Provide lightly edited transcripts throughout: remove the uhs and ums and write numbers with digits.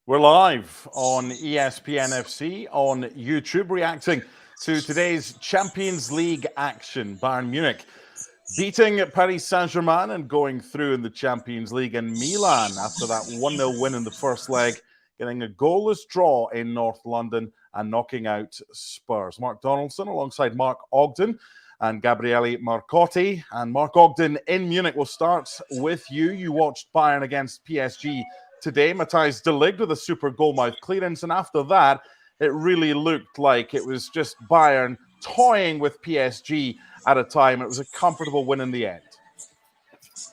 We're live on ESPN FC on YouTube, reacting to today's Champions League action. Bayern Munich beating Paris Saint Germain and going through in the Champions League, and Milan, after that 1-0 win in the first leg, getting a goalless draw in North London and knocking out Spurs. Mark Donaldson alongside Mark Ogden and Gab Marcotti. And Mark Ogden in Munich. We'll start with you. You watched Bayern against PSG today. Matthijs de Ligt with a super goal-mouth clearance. And after that, it really looked like it was just Bayern toying with PSG at a time. It was a comfortable win in the end.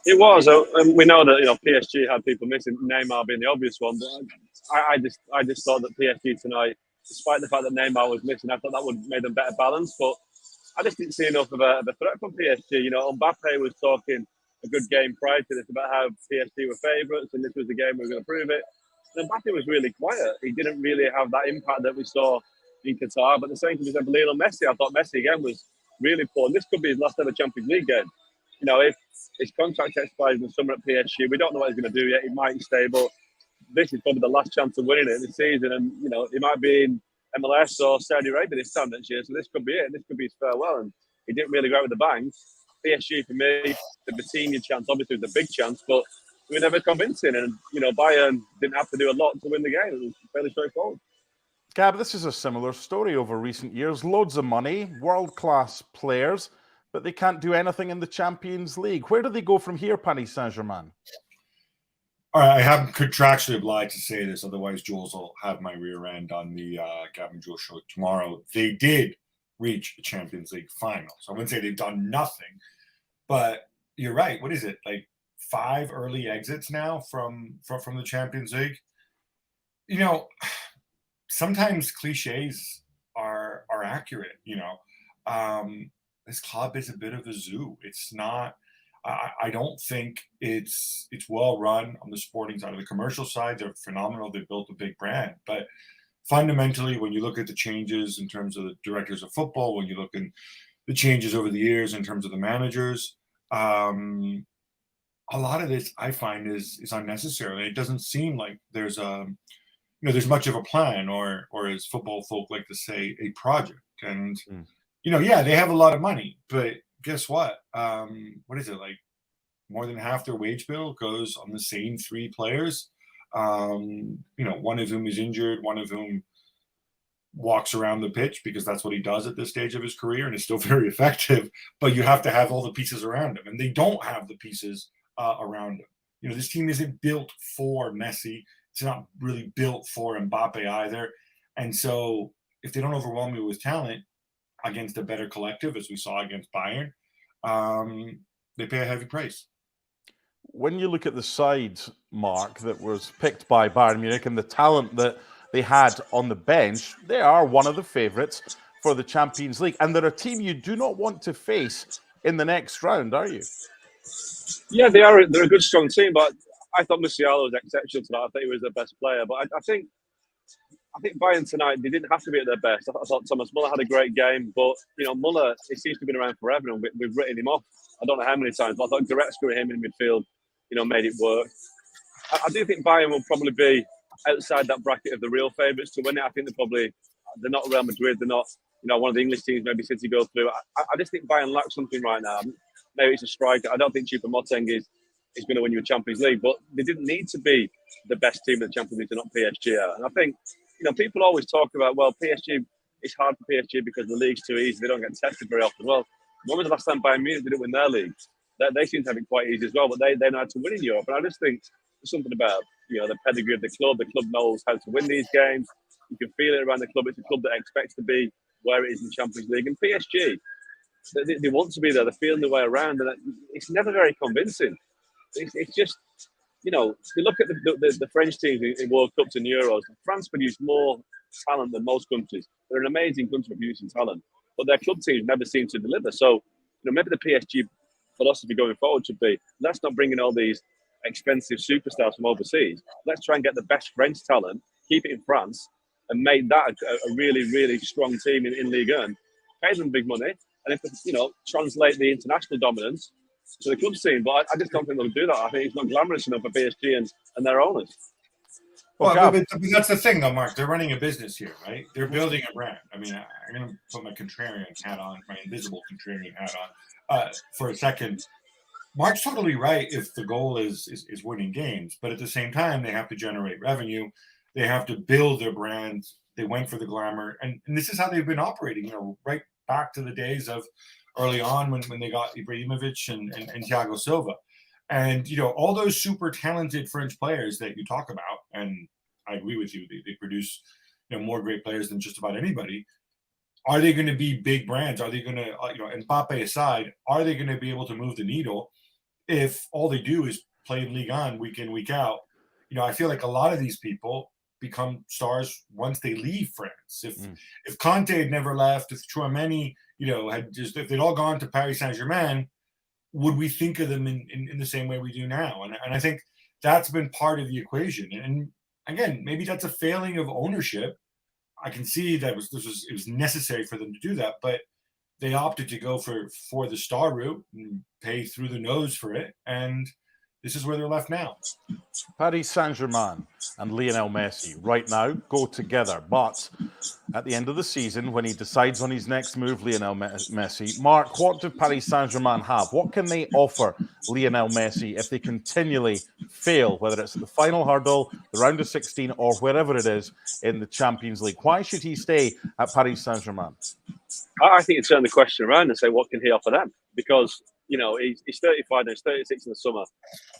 It was. We know that PSG had people missing, Neymar being the obvious one. But I just thought that PSG tonight, despite the fact that Neymar was missing, I thought that would make them better balanced. But I just didn't see enough of a threat from PSG. Mbappe was talking a good game prior to this about how PSG were favourites and this was the game we were going to prove it. And Mbappe was really quiet. He didn't really have that impact that we saw in Qatar. But the same thing with Lionel Messi. I thought Messi again was really poor. And this could be his last ever Champions League game. If his contract expires in the summer at PSG, we don't know what he's going to do yet. He might stay, but this is probably the last chance of winning it this season. And, he might be in MLS or Saudi Arabia this time next year. So this could be it. This could be his farewell. And he didn't really go out with the bang. PSG, for me, the Vitinha chance, obviously, was a big chance, but we were never convincing. And, Bayern didn't have to do a lot to win the game. It was fairly straightforward. Gab, this is a similar story over recent years. Loads of money, world-class players, but they can't do anything in the Champions League. Where do they go from here, Paris Saint-Germain? All right, I am contractually obliged to say this, otherwise Jules will have my rear end on the Gab and Jules show tomorrow. They did reach the Champions League final. So I wouldn't say they've done nothing, but you're right. What is it, like 5 early exits now from the Champions League? Sometimes cliches are accurate. This club is a bit of a zoo. It's not. I don't think it's well run on the sporting side. On the commercial side, they're phenomenal. They've built a big brand. But fundamentally, when you look at the changes in terms of the directors of football, when you look at the changes over the years in terms of the managers, a lot of this I find is unnecessary. It doesn't seem like there's there's much of a plan, or as football folk like to say, a project. And they have a lot of money, but guess what? What is it, like more than half their wage bill goes on the same 3 players? One of whom is injured, one of whom walks around the pitch because that's what he does at this stage of his career and is still very effective. But you have to have all the pieces around him, and they don't have the pieces around him. This team isn't built for Messi. It's not really built for Mbappe either. And so if they don't overwhelm you with talent against a better collective, as we saw against Bayern, they pay a heavy price. When you look at the side, Mark, that was picked by Bayern Munich and the talent that they had on the bench, they are one of the favourites for the Champions League. And they're a team you do not want to face in the next round, are you? Yeah, they are. They're a good, strong team, but I thought Musiala was exceptional tonight. I think he was the best player. But I think Bayern tonight, they didn't have to be at their best. I thought Thomas Muller had a great game, but Muller, he seems to have been around forever, and we've written him off. I don't know how many times, but I thought Goretzka and him in midfield, made it work. I do think Bayern will probably be outside that bracket of the real favourites to win it. I think they're not Real Madrid, they're not one of the English teams. Maybe City go through. I just think Bayern lacks something right now. Maybe it's a striker. I don't think Choupo-Moting is going to win you a Champions League, but they didn't need to be the best team in the Champions League to knock PSG out. And I think people always talk about, well, PSG, it's hard for PSG because the league's too easy. They don't get tested very often. Well, when was the last time Bayern Munich didn't win their league? They seem to have it quite easy as well, but they know how to win in Europe. And I just think there's something about the pedigree of the club. The club knows how to win these games. You can feel it around the club. It's a club that expects to be where it is in the Champions League. And PSG, they want to be there. They're feeling their way around, and it's never very convincing. It's just, you look at the French teams in World Cups and Euros. France produce more talent than most countries. They're an amazing country for producing talent, but their club teams never seem to deliver. So, maybe the PSG philosophy going forward should be, let's not bring in all these expensive superstars from overseas. Let's try and get the best French talent, keep it in France, and make that a really, really strong team in Ligue 1. Pay them big money, and if translate the international dominance to the club scene. But I just don't think they'll do that. I think it's not glamorous enough for PSG and their owners. Well, Gab, but that's the thing, though, Mark. They're running a business here, right? They're building a brand. I mean, I'm going to put my contrarian hat on, my invisible contrarian hat on, for a second. Mark's totally right if the goal is winning games, but at the same time, they have to generate revenue. They have to build their brand. They went for the glamour, and this is how they've been operating. Right back to the days of early on when they got Ibrahimovic and Thiago Silva. And, all those super talented French players that you talk about, and I agree with you, they produce, more great players than just about anybody. Are they going to be big brands? Are they going to, Mbappe aside, are they going to be able to move the needle if all they do is play in Ligue 1 week in, week out? I feel like a lot of these people become stars once they leave France. If Conte had never left, if Tchouaméni, if they'd all gone to Paris Saint Germain, would we think of them in the same way we do now? And I think that's been part of the equation. And again, maybe that's a failing of ownership. I can see that it was necessary for them to do that, but they opted to go for the star route and pay through the nose for it. And this is where they're left now. Paris Saint Germain and Lionel Messi right now go together. But at the end of the season, when he decides on his next move, Lionel Messi, Mark, what do Paris Saint Germain have? What can they offer Lionel Messi if they continually fail, whether it's at the final hurdle, the round of 16, or wherever it is in the Champions League? Why should he stay at Paris Saint Germain? I think you turn the question around and say, what can he offer them? Because, he's 35 now, he's 36 in the summer.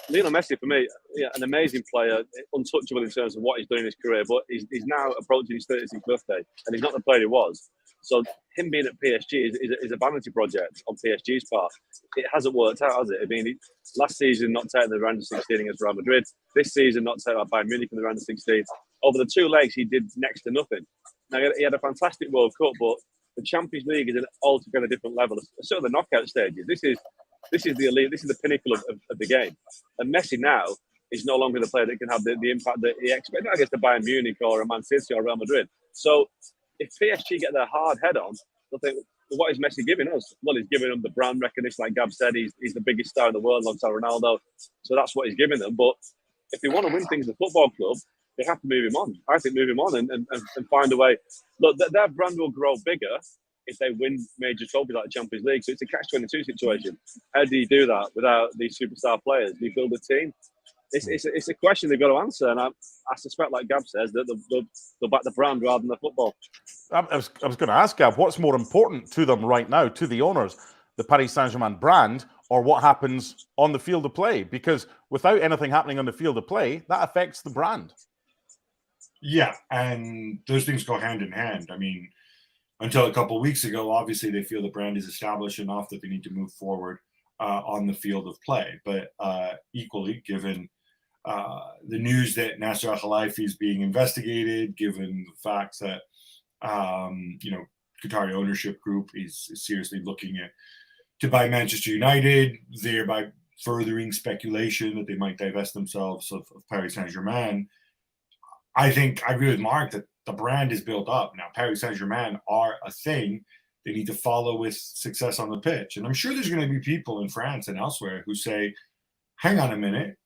Lionel Messi, for me, an amazing player, untouchable in terms of what he's doing in his career, but he's now approaching his 36th birthday, and he's not the player he was. So him being at PSG is a vanity project on PSG's part. It hasn't worked out, has it? I mean, last season not taking the round of 16 against Real Madrid. This season not taking Bayern Munich in the round of 16. Over the 2 legs, he did next to nothing. Now, he had a fantastic World Cup, but the Champions League is an altogether different level. Sort of the knockout stages. This is the elite. This is the pinnacle of the game. And Messi now is no longer the player that can have the impact that he expected, not against the Bayern Munich or a Man City or Real Madrid. So if PSG get their hard head on, they'll think, well, what is Messi giving us? Well, he's giving them the brand recognition, like Gab said. He's the biggest star in the world alongside Ronaldo. So that's what he's giving them. But if they want to win things at the football club, they have to move him on. I think move him on and find a way. Look, their brand will grow bigger if they win major trophies like the Champions League. So it's a catch-22 situation. How do you do that without these superstar players? Do you build a team? It's a question they've got to answer. And I suspect, like Gab says, that they'll back the brand rather than the football. I was going to ask, Gab, what's more important to them right now, to the owners, the Paris Saint-Germain brand, or what happens on the field of play? Because without anything happening on the field of play, that affects the brand. Yeah, and those things go hand in hand. I mean, until a couple of weeks ago, obviously they feel the brand is established enough that they need to move forward on the field of play. But equally, given the news that Nasser Al-Khelaifi is being investigated, given the facts that Qatari ownership group is seriously looking to buy Manchester United, thereby furthering speculation that they might divest themselves of Paris Saint-Germain. I think I agree with Mark that the brand is built up. Now, Paris Saint-Germain are a thing. They need to follow with success on the pitch. And I'm sure there's going to be people in France and elsewhere who say, hang on a minute,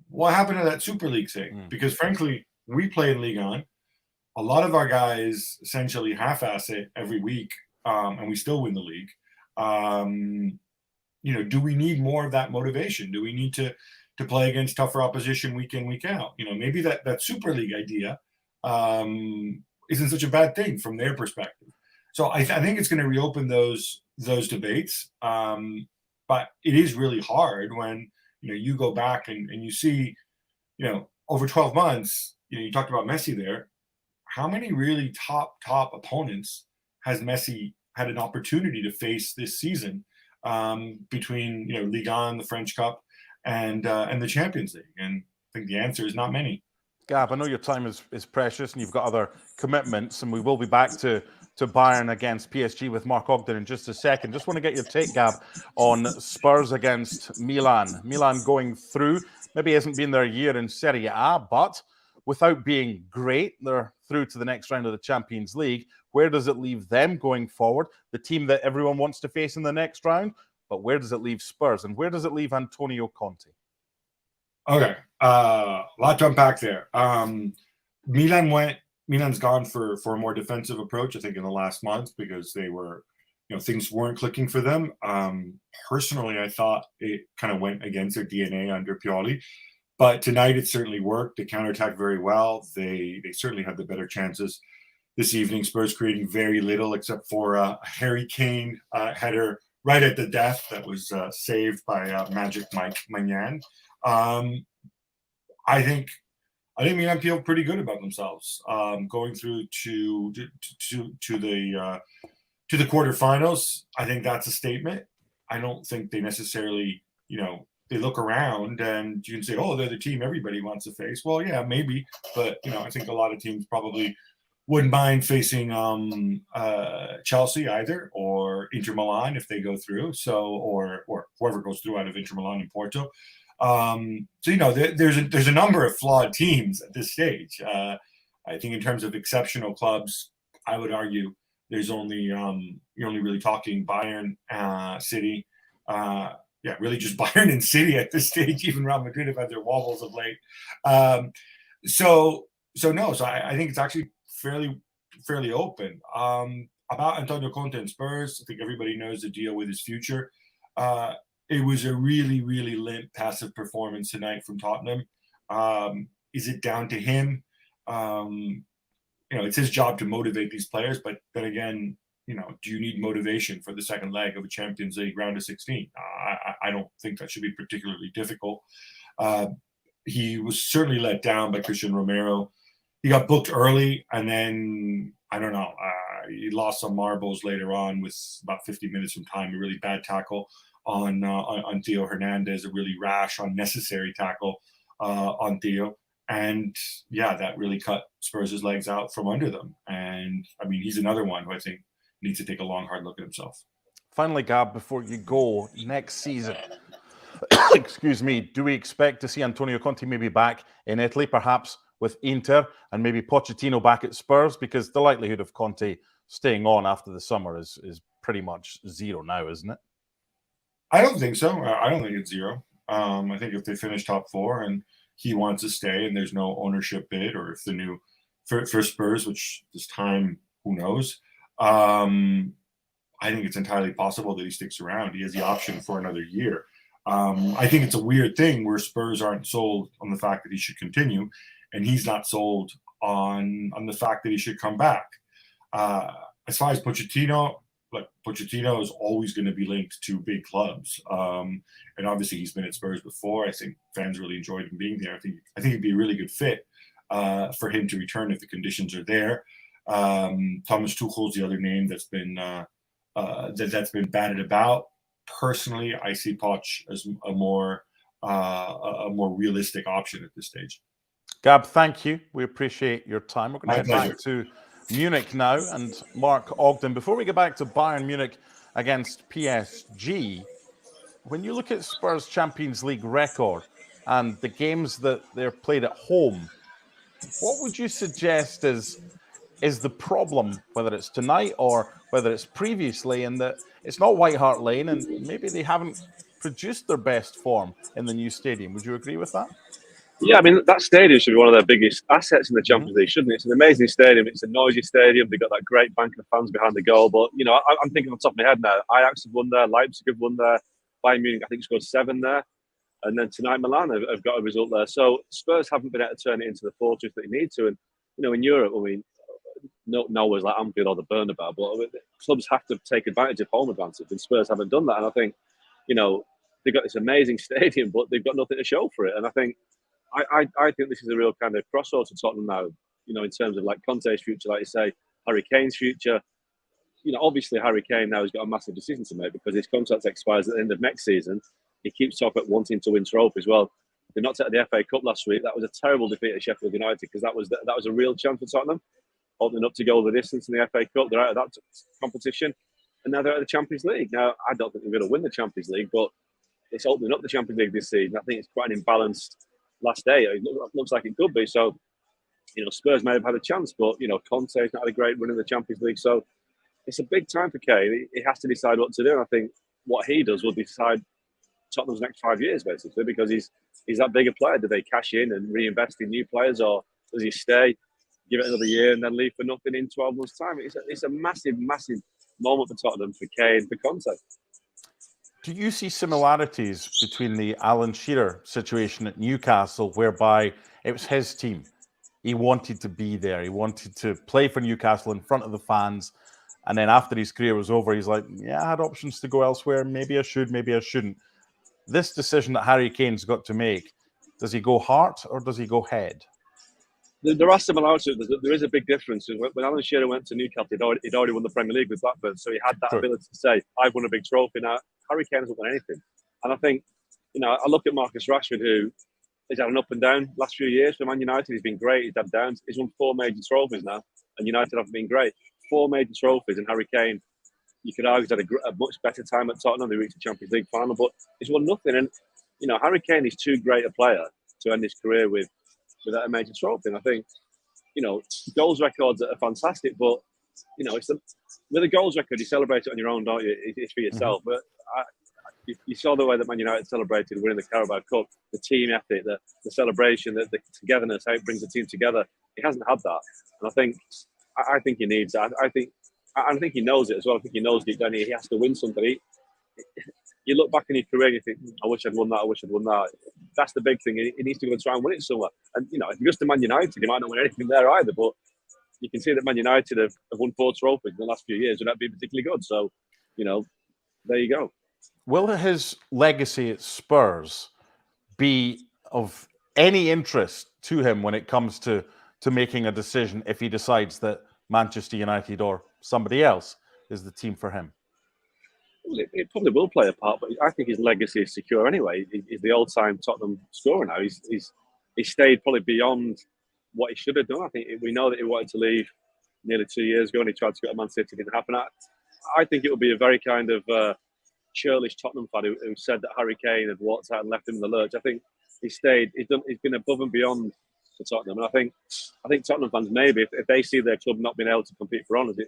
what happened to that Super League thing? Because frankly, we play in Ligue 1. A lot of our guys essentially half-ass it every week, and we still win the league. Do we need more of that motivation? Do we need to play against tougher opposition week in, week out? Maybe that Super League idea isn't such a bad thing from their perspective. So I think it's going to reopen those debates. But it is really hard when, you go back and you see, over 12 months, you talked about Messi there. How many really top opponents has Messi had an opportunity to face this season between, Ligue 1, the French Cup, and the Champions League? And I think the answer is not many. Gab, I know your time is precious and you've got other commitments, and we will be back to Bayern against PSG with Mark Ogden in just a second. Just want to get your take, Gab, on Spurs against Milan. Milan going through, maybe hasn't been their year in Serie A, but without being great, they're through to the next round of the Champions League. Where does it leave them going forward? The team that everyone wants to face in the next round, but where does it leave Spurs? And where does it leave Antonio Conte? Okay. A lot to unpack there. Milan's gone for a more defensive approach, I think, in the last month because they were, things weren't clicking for them. Personally, I thought it kind of went against their DNA under Pioli. But tonight it certainly worked. They counterattacked very well. They certainly had the better chances this evening. Spurs creating very little except for a Harry Kane header right at the death that was saved by Magic Mike Magnan. I think Milan feel pretty good about themselves going through to the quarterfinals. I think that's a statement. I don't think they necessarily, they look around and you can say, oh, they're the team everybody wants to face. Well, yeah, maybe, but I think a lot of teams probably wouldn't mind facing Chelsea either, or Inter Milan if they go through. So, or whoever goes through out of Inter Milan and Porto. There's a number of flawed teams at this stage. I think in terms of exceptional clubs, I would argue there's only you're only really talking Bayern, City. Really just Bayern and City at this stage. Even Real Madrid have had their wobbles of late. So I think it's actually fairly open. About Antonio Conte and Spurs, I think everybody knows the deal with his future. It was a really, really limp, passive performance tonight from Tottenham. Is it down to him? It's his job to motivate these players, but then again, do you need motivation for the second leg of a Champions League round of 16? I don't think that should be particularly difficult. He was certainly let down by Christian Romero. He got booked early, and then, I don't know, he lost some marbles later on with about 50 minutes from time, a really bad tackle on Theo Hernandez, a really rash, unnecessary tackle on Theo. And, that really cut Spurs' legs out from under them. And, he's another one who I think needs to take a long, hard look at himself. Finally, Gab, before you go, next season, excuse me, do we expect to see Antonio Conte maybe back in Italy, perhaps with Inter, and maybe Pochettino back at Spurs? Because the likelihood of Conte staying on after the summer is pretty much zero now, isn't it? I don't think so. I don't think it's zero. I think if they finish top four and he wants to stay and there's no ownership bid, or if the new for Spurs, which this time, who knows, I think it's entirely possible that he sticks around. He has the option for another year. I think it's a weird thing where Spurs aren't sold on the fact that he should continue, and he's not sold on the fact that he should come back. As far as Pochettino, Pochettino is always going to be linked to big clubs, and obviously he's been at Spurs before. I think fans really enjoyed him being there. I think it'd be a really good fit for him to return if the conditions are there. Thomas Tuchel's the other name that's been batted about. Personally, I see Poch as a more realistic option at this stage. Gab, thank you. We appreciate your time. We're going to head back to Munich now, and Mark Ogden. Before we get back to Bayern Munich against PSG, when you look at Spurs' Champions League record and the games that they're played at home, what would you suggest is the problem, whether it's tonight or whether it's previously, in that it's not White Hart Lane and maybe they haven't produced their best form in the new stadium? Would you agree with that? Yeah, that stadium should be one of their biggest assets in the Champions League, shouldn't it? It's an amazing stadium. It's a noisy stadium. They've got that great bank of fans behind the goal. But, I'm thinking on top of my head now, Ajax have won there, Leipzig have won there, Bayern Munich, I think, scored 7 there. And then tonight, Milan have got a result there. So Spurs haven't been able to turn it into the fortress that they need to. And, in Europe, nowhere's like Anfield or the Bernabeu, but clubs have to take advantage of home advantage, and Spurs haven't done that. And I think, they've got this amazing stadium, but they've got nothing to show for it. And I think this is a real kind of crossroads for Tottenham now, in terms of like Conte's future, like you say, Harry Kane's future. Obviously Harry Kane now has got a massive decision to make because his contract expires at the end of next season. He keeps talking about wanting to win trophies. Well, they knocked out the FA Cup last week. That was a terrible defeat at Sheffield United because that was a real chance for Tottenham, opening up to go the distance in the FA Cup. They're out of that competition, and now they're out of the Champions League. Now, I don't think they're going to win the Champions League, but it's opening up the Champions League this season. I think it's quite an imbalanced last day. It looks like it could be. So, Spurs may have had a chance, but, Conte's not had a great run in the Champions League. So it's a big time for Kane. He has to decide what to do. And I think what he does will decide Tottenham's next 5 years, basically, because he's that big a player. Do they cash in and reinvest in new players, or does he stay, give it another year, and then leave for nothing in 12 months' time? It's a massive, massive moment for Tottenham, for Kane, for Conte. Do you see similarities between the Alan Shearer situation at Newcastle, whereby it was his team? He wanted to be there. He wanted to play for Newcastle in front of the fans. And then after his career was over, he's like, yeah, I had options to go elsewhere. Maybe I should, maybe I shouldn't. This decision that Harry Kane's got to make, does he go heart or does he go head? There are similarities. There is a big difference. When Alan Shearer went to Newcastle, he'd already won the Premier League with Blackburn, so he had that ability to say, I've won a big trophy. Now, Harry Kane hasn't won anything. And I think, I look at Marcus Rashford, who has had an up and down last few years for Man United. He's been great. He's had downs. He's won 4 major trophies now, and United haven't been great. 4 major trophies, and Harry Kane, you could argue, he's had a much better time at Tottenham. They reached the Champions League final, but he's won nothing. And, Harry Kane is too great a player to end his career without a major trophy. And I think, goals records are fantastic, but, with a goals record, you celebrate it on your own, don't you? It's for yourself. Mm-hmm. But you saw the way that Man United celebrated winning the Carabao Cup, the team ethic, the celebration, the togetherness, how it brings the team together. He hasn't had that. And I think he needs that. I think he knows it as well. I think he knows deep down he has to win something. You look back in his career and you think, I wish I'd won that, I wish I'd won that. That's the big thing. He needs to go and try and win it somewhere. And, if he goes to Man United, he might not win anything there either. But you can see that Man United have won 4 trophies in the last few years without being particularly good. So, there you go. Will his legacy at Spurs be of any interest to him when it comes to making a decision if he decides that Manchester United or somebody else is the team for him? Well, it probably will play a part, but I think his legacy is secure anyway. He's the all-time Tottenham scorer now. He's stayed probably beyond what he should have done. I think we know that he wanted to leave nearly 2 years ago, and he tried to go to Man City. It didn't happen. I think it would be a very kind of churlish Tottenham fan who said that Harry Kane had walked out and left him in the lurch. I think he's been above and beyond for Tottenham, and I think Tottenham fans, maybe if they see their club not being able to compete for honours,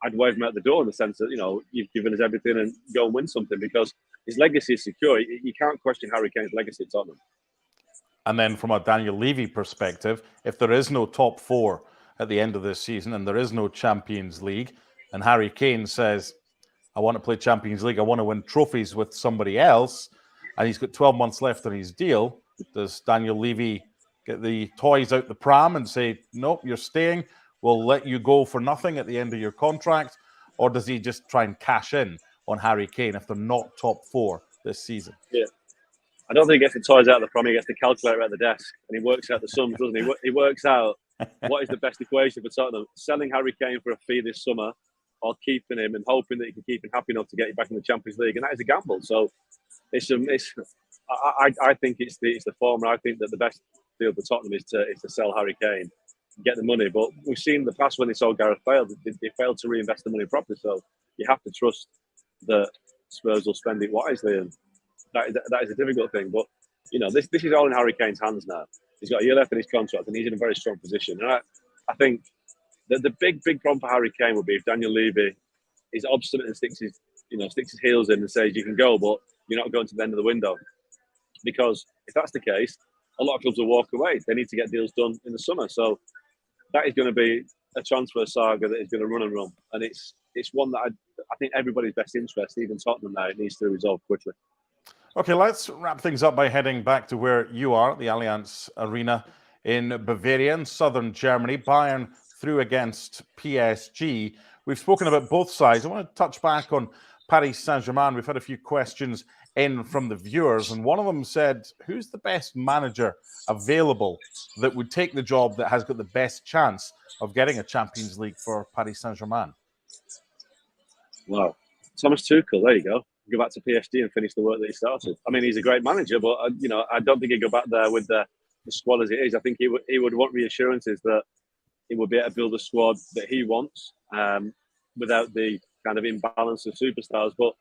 I'd wave him out the door in the sense that you've given us everything and go and win something, because his legacy is secure. You can't question Harry Kane's legacy at Tottenham. And then from a Daniel Levy perspective, if there is no top 4 at the end of this season and there is no Champions League, and Harry Kane says, I want to play Champions League, I want to win trophies with somebody else, and he's got 12 months left on his deal, does Daniel Levy get the toys out the pram and say, nope, you're staying, we'll let you go for nothing at the end of your contract? Or does he just try and cash in on Harry Kane if they're not top 4 this season? Yeah. I don't think he gets the toys out of the pram. He gets the calculator at the desk and he works out the sums, doesn't he? He works out what is the best equation for Tottenham. Selling Harry Kane for a fee this summer, or keeping him and hoping that you can keep him happy enough to get you back in the Champions League. And that is a gamble. So I think it's the former. I think that the best deal for Tottenham is to sell Harry Kane, get the money. But we've seen in the past when they saw Gareth Bale, they failed to reinvest the money properly. So you have to trust that Spurs will spend it wisely, and that is a difficult thing. But this is all in Harry Kane's hands now. He's got a year left in his contract, and he's in a very strong position. And I think that the big problem for Harry Kane would be if Daniel Levy is obstinate and sticks his heels in and says you can go, but you're not going to the end of the window. Because if that's the case, a lot of clubs will walk away. They need to get deals done in the summer. So that is going to be a transfer saga that is going to run and run. And it's one that I think everybody's best interest, even Tottenham now, it needs to resolve quickly. Okay, let's wrap things up by heading back to where you are, the Allianz Arena in Bavaria, in southern Germany. Bayern through against PSG. We've spoken about both sides. I want to touch back on Paris Saint Germain. We've had a few questions in from the viewers, and one of them said, who's the best manager available that would take the job that has got the best chance of getting a Champions League for Paris Saint Germain? Wow. Thomas Tuchel, there you go. Go back to PSG and finish the work that he started. I mean, he's a great manager, but I don't think he'd go back there with the squad as it is. I think he would want reassurances that he would be able to build a squad that he wants without the kind of imbalance of superstars. But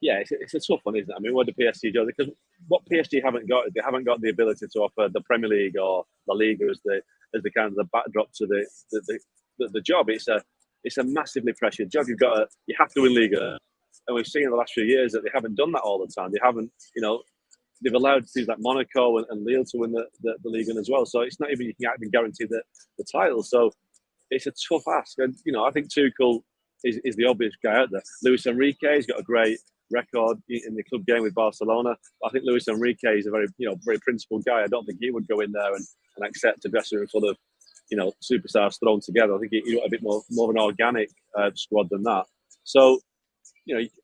yeah, it's a tough one, isn't it? I mean, what do PSG do? Because what PSG haven't got is they haven't got the ability to offer the Premier League or La Liga as the kind of the backdrop to the job. It's a massively pressured job. You have to win Liga. And we've seen in the last few years that they haven't done that all the time. They haven't, they've allowed teams like Monaco and Lille to win the league as well. So it's not even you can even guarantee the title. So it's a tough ask. And, I think Tuchel is the obvious guy out there. Luis Enrique's got a great record in the club game with Barcelona. I think Luis Enrique is a very, very principled guy. I don't think he would go in there and accept a dressing room full of, superstars thrown together. I think he want a bit more of an organic squad than that. So,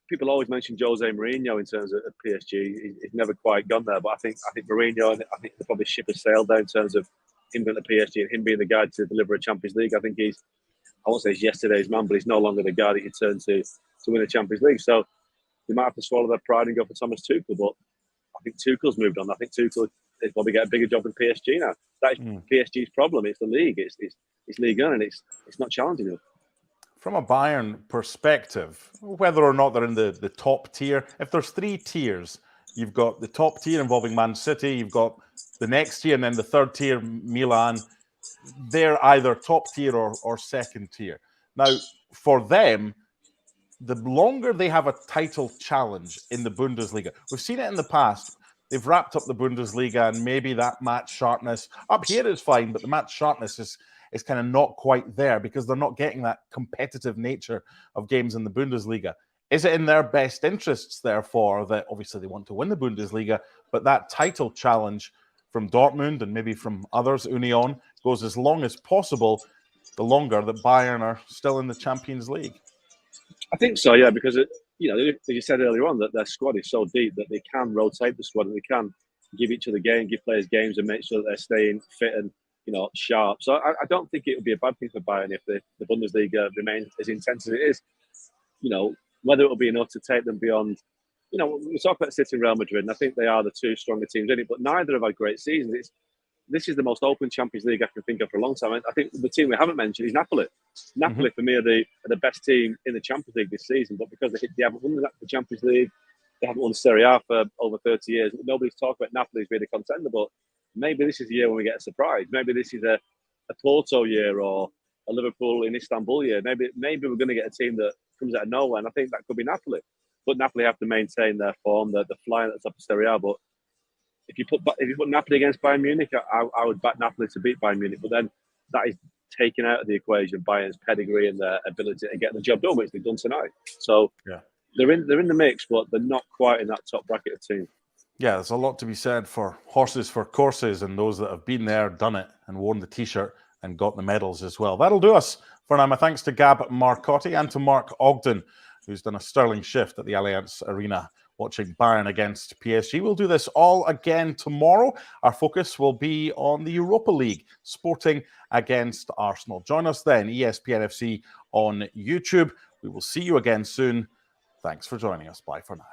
people always mention Jose Mourinho in terms of PSG. He's never quite gone there, but I think Mourinho, and I think the probably ship has sailed there in terms of him going to PSG and him being the guy to deliver a Champions League. I think I won't say he's yesterday's man, but he's no longer the guy that you turn to win a Champions League. So they might have to swallow their pride and go for Thomas Tuchel, but I think Tuchel's moved on. I think Tuchel is probably get a bigger job than PSG now. That is PSG's problem. It's the league. It's Ligue 1, and it's not challenging enough. From a Bayern perspective, whether or not they're in the top tier, if there's 3 tiers, you've got the top tier involving Man City, you've got the next tier, and then the third tier, Milan. They're either top tier or second tier. Now, for them, the longer they have a title challenge in the Bundesliga, we've seen it in the past. They've wrapped up the Bundesliga, and maybe that match sharpness up here is fine, but the match sharpness is kind of not quite there because they're not getting that competitive nature of games in the Bundesliga. Is it in their best interests, therefore, that obviously they want to win the Bundesliga, but that title challenge from Dortmund and maybe from others, Union, goes as long as possible, the longer that Bayern are still in the Champions League? I think so, yeah, because, as you said earlier on, that their squad is so deep that they can rotate the squad and they can give each other give players games and make sure that they're staying fit and sharp. So I don't think it would be a bad thing for Bayern if the Bundesliga remains as intense as it is. Whether it will be enough to take them beyond, we talk about City and Real Madrid, and I think they are the 2 stronger teams in it, but neither have had great seasons. This is the most open Champions League I can think of for a long time. I think the team we haven't mentioned is Napoli. Napoli, for me, are the best team in the Champions League this season, but because they haven't won the Champions League, they haven't won Serie A for over 30 years. Nobody's talking about Napoli as being a contender, but maybe this is the year when we get a surprise. Maybe this is a Porto year or a Liverpool in Istanbul year. Maybe we're going to get a team that comes out of nowhere, and I think that could be Napoli. But Napoli have to maintain their form. They're flying at the top of Serie A. But if you put Napoli against Bayern Munich, I would back Napoli to beat Bayern Munich. But then that is taken out of the equation Bayern's pedigree and their ability to get the job done, which they've done tonight. So they're in the mix, but they're not quite in that top bracket of teams. Yeah, there's a lot to be said for horses for courses and those that have been there, done it, and worn the T-shirt and got the medals as well. That'll do us for now. My thanks to Gab Marcotti and to Mark Ogden, who's done a sterling shift at the Allianz Arena watching Bayern against PSG. We'll do this all again tomorrow. Our focus will be on the Europa League, Sporting against Arsenal. Join us then, ESPN FC on YouTube. We will see you again soon. Thanks for joining us. Bye for now.